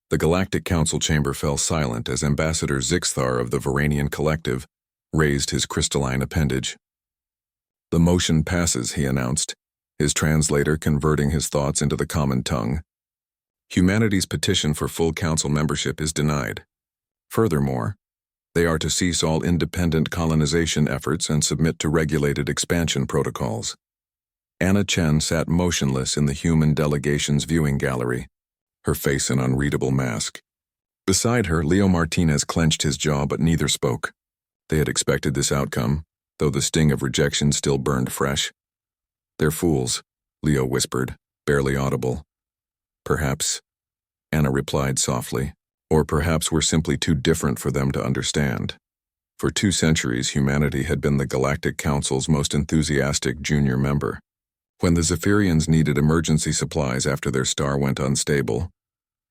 The Galactic Council chamber fell silent as Ambassador Zixthar of the Varanian Collective raised his crystalline appendage. "The motion passes," he announced, his translator converting his thoughts into the common tongue. "Humanity's petition for full council membership is denied. Furthermore, they are to cease all independent colonization efforts and submit to regulated expansion protocols." Anna Chen sat motionless in the human delegation's viewing gallery, her face an unreadable mask. Beside her, Leo Martinez clenched his jaw, but neither spoke. They had expected this outcome, though the sting of rejection still burned fresh. "They're fools," Leo whispered, barely audible. "Perhaps," Anna replied softly, "or perhaps we're simply too different for them to understand." For 2 centuries, humanity had been the Galactic Council's most enthusiastic junior member. When the Zephyrians needed emergency supplies after their star went unstable,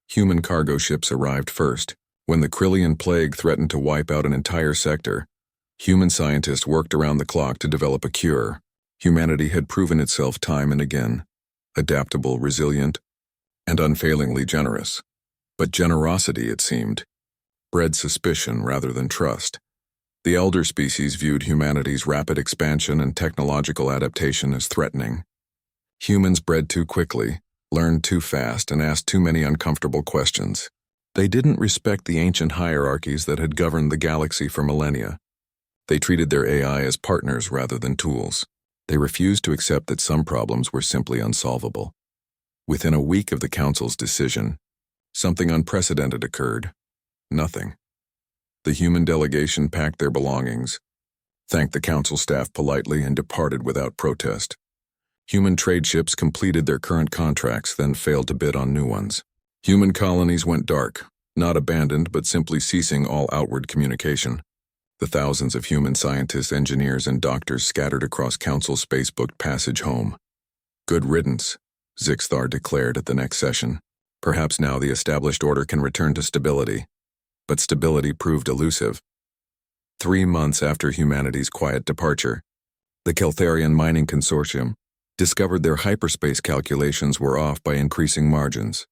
human cargo ships arrived first. When the Krillian plague threatened to wipe out an entire sector, human scientists worked around the clock to develop a cure. Humanity had proven itself time and again, adaptable, resilient, and unfailingly generous. But generosity, it seemed, bred suspicion rather than trust. The elder species viewed humanity's rapid expansion and technological adaptation as threatening. Humans bred too quickly, learned too fast, and asked too many uncomfortable questions. They didn't respect the ancient hierarchies that had governed the galaxy for millennia. They treated their AI as partners rather than tools. They refused to accept that some problems were simply unsolvable. Within a week of the Council's decision, something unprecedented occurred. Nothing. The human delegation packed their belongings, thanked the Council staff politely, and departed without protest. Human trade ships completed their current contracts, then failed to bid on new ones. Human colonies went dark, not abandoned, but simply ceasing all outward communication. The thousands of human scientists, engineers, and doctors scattered across Council space booked passage home. "Good riddance," Zixthar declared at the next session. Perhaps now the established order can return to stability. But stability proved elusive. 3 months after humanity's quiet departure, the Keltharian Mining Consortium discovered their hyperspace calculations were off by increasing margins.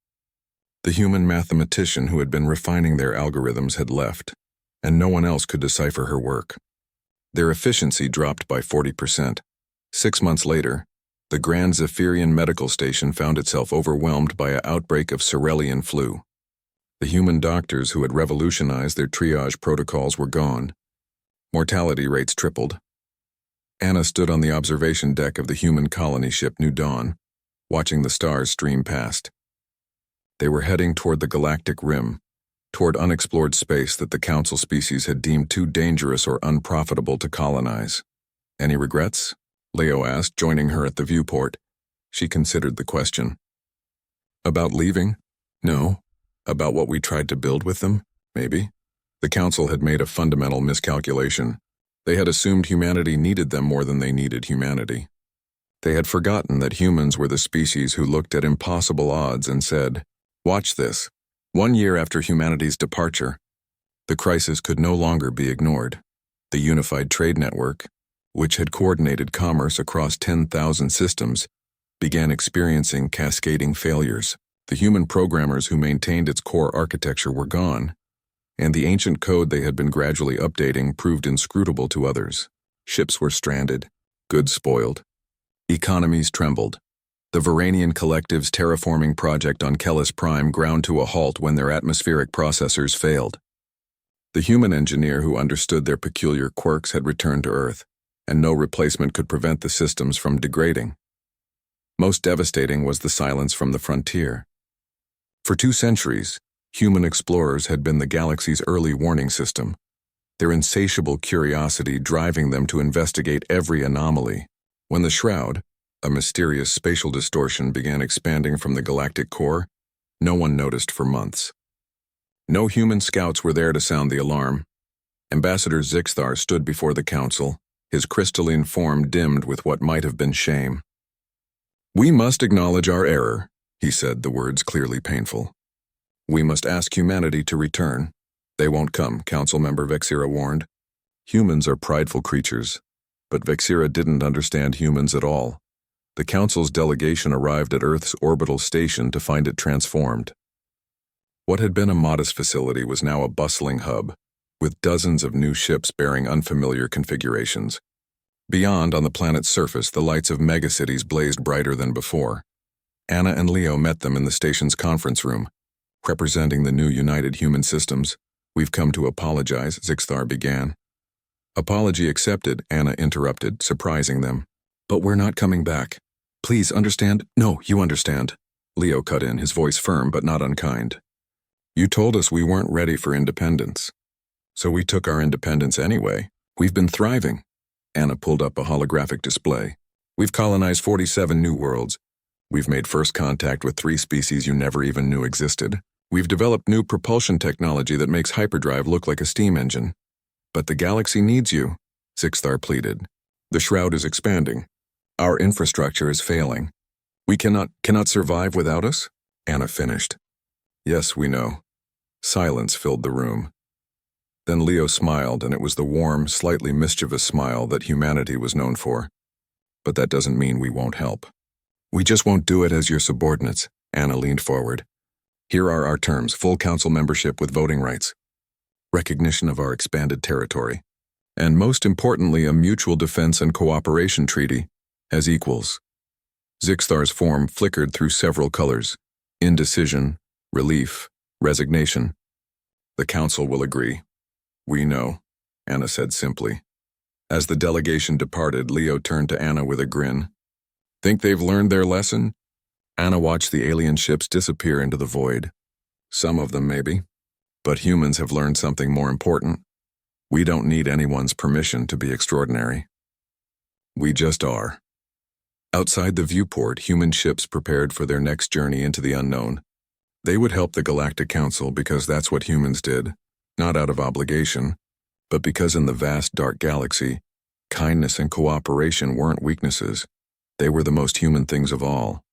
The human mathematician who had been refining their algorithms had left, and no one else could decipher her work. Their efficiency dropped by 40%. 6 months later, the Grand Zephyrian Medical Station found itself overwhelmed by an outbreak of Cerellian flu. The human doctors who had revolutionized their triage protocols were gone. Mortality rates tripled. Anna stood on the observation deck of the human colony ship New Dawn, watching the stars stream past. They were heading toward the galactic rim, toward unexplored space that the Council species had deemed too dangerous or unprofitable to colonize. "Any regrets?" Leo asked, joining her at the viewport. She considered the question. "About leaving? No. About what we tried to build with them? Maybe." The Council had made a fundamental miscalculation. They had assumed humanity needed them more than they needed humanity. They had forgotten that humans were the species who looked at impossible odds and said, "Watch this." 1 year after humanity's departure, the crisis could no longer be ignored. The Unified Trade Network, which had coordinated commerce across 10,000 systems, began experiencing cascading failures. The human programmers who maintained its core architecture were gone, and the ancient code they had been gradually updating proved inscrutable to others. Ships were stranded, goods spoiled. Economies trembled. The Varanian Collective's terraforming project on Kellis Prime ground to a halt when their atmospheric processors failed. The human engineer who understood their peculiar quirks had returned to Earth, and no replacement could prevent the systems from degrading. Most devastating was the silence from the frontier. For 2 centuries, human explorers had been the galaxy's early warning system, their insatiable curiosity driving them to investigate every anomaly. When the Shroud, a mysterious spatial distortion, began expanding from the galactic core, no one noticed for months. No human scouts were there to sound the alarm. Ambassador Zixthar stood before the Council, his crystalline form dimmed with what might have been shame. "We must acknowledge our error," he said, the words clearly painful. "We must ask humanity to return." "They won't come," Council member Vexira warned. Humans are prideful creatures, but Vexira didn't understand humans at all. The Council's delegation arrived at Earth's orbital station to find it transformed. What had been a modest facility was now a bustling hub, with dozens of new ships bearing unfamiliar configurations. Beyond, on the planet's surface, the lights of megacities blazed brighter than before. Anna and Leo met them in the station's conference room. Representing the new United Human Systems, "We've come to apologize," Zixthar began. "Apology accepted," Anna interrupted, surprising them. "But we're not coming back. Please understand." "No, you understand," Leo cut in, his voice firm but not unkind. "You told us we weren't ready for independence. So we took our independence anyway. We've been thriving." Anna pulled up a holographic display. "We've colonized 47 new worlds. We've made first contact with 3 species you never even knew existed. We've developed new propulsion technology that makes hyperdrive look like a steam engine. But the galaxy needs you," Zixthar pleaded. "The shroud is expanding. Our infrastructure is failing. We cannot survive without us," Anna finished. "Yes, we know." Silence filled the room. Then Leo smiled, and it was the warm, slightly mischievous smile that humanity was known for. "But that doesn't mean we won't help. We just won't do it as your subordinates." Anna leaned forward. "Here are our terms: full council membership with voting rights, recognition of our expanded territory, and most importantly, a mutual defense and cooperation treaty as equals." Zixthar's form flickered through several colors: indecision, relief, resignation. "The council will agree." "We know," Anna said simply. As the delegation departed, Leo turned to Anna with a grin. "Think they've learned their lesson?" Anna watched the alien ships disappear into the void. "Some of them, maybe. But humans have learned something more important. We don't need anyone's permission to be extraordinary. We just are." Outside the viewport, human ships prepared for their next journey into the unknown. They would help the Galactic Council because that's what humans did, not out of obligation, but because in the vast dark galaxy, kindness and cooperation weren't weaknesses. They were the most human things of all.